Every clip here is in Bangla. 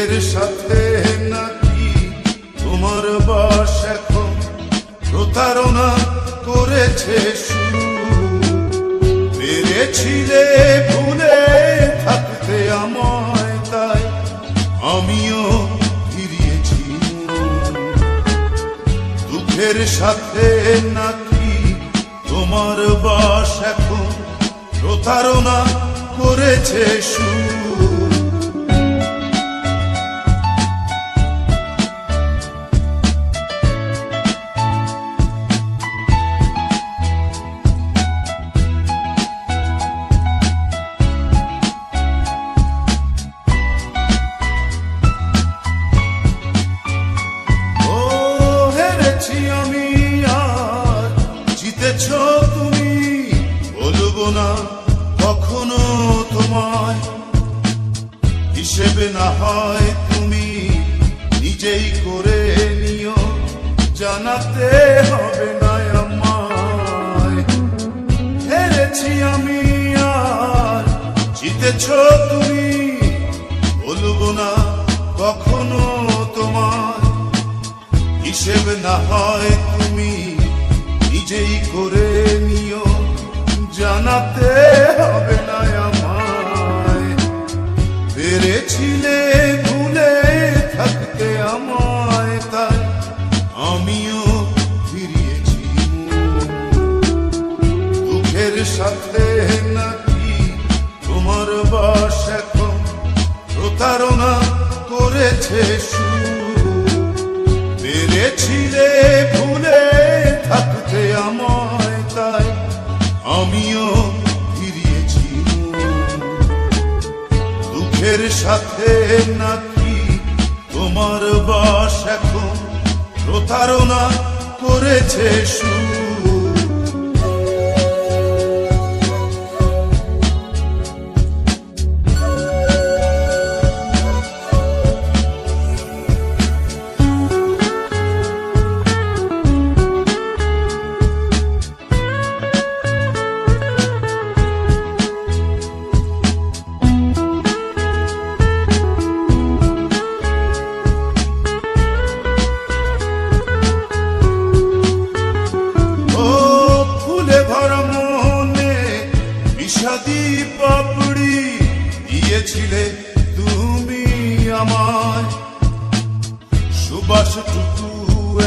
দুঃখের সাথে নাকি তোমার বাস এখন প্রতারণা করেছে শুরু। পেরেছিলে ভুলে থাকতে আমায়, তাই আমিও ফিরিয়েছি। দুঃখের সাথে নাকি তোমার বাস এখন প্রতারণা করেছে শুরু। আমি আর জিতেছ তুমি, বলবো না কখনো তোমায়। হিসেবে না হয় তুমি নিজেই করে নিও, জানাতে হবে না আমায়। হেরেছি আমি আর জিতেছ তুমি, বলবো না কখনো তোমায়। হিসেব না হয় তুমি নিজেই করে নিও, জানাতে হবে না আমায়। পেরেছিলে ভুলে থাকতে আমায়, তাই আমিও ফিরিয়েছি। দুঃখের সাথে নাকি তোমার বাস এখন প্রতারণা করেছে শুরু। পেরেছিলে ভুলে থাকতে আমায়, তাই আমিও ফিরিয়েছি। দুঃখের সাথে নাকি তোমার বাস এখন প্রতারণা করেছে শুরু। বিষাদি পাপড়ি দিয়েছিলে তুমি আমায়, সুবাসটুকু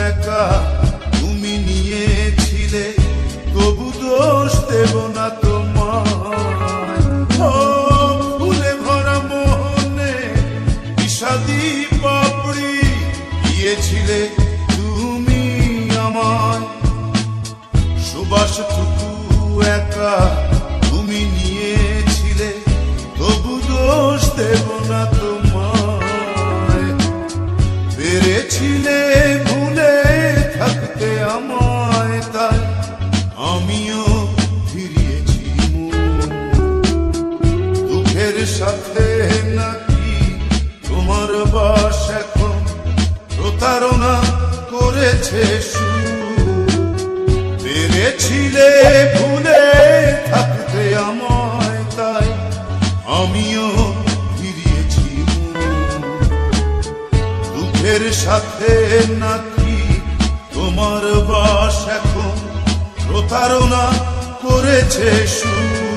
একা তুমি নিয়েছিলে, তবু দোষ দেব না তোমায়। ও ফুলে ভরা মোহনে বিষাদি পাপড়ি দিয়েছিলে তুমি আমায়, সুবাসটুকু একা তুমি নিয়েছিলে, তবু দোষ দেব না তোমায়। পেরেছিলে ভুলে থাকতে আমায়, তাই আমিও ফিরিয়েছি। দুঃখের সাথে নাকি তোমার বাস এখন প্রতারণা করেছে শুরু। পেরেছিলে ভুলে থাকতে আমায়, তাই আমিও ফিরিয়েছি। দুঃখের সাথে নাকি তোমার বাস এখন প্রতারণা করেছে শুরু।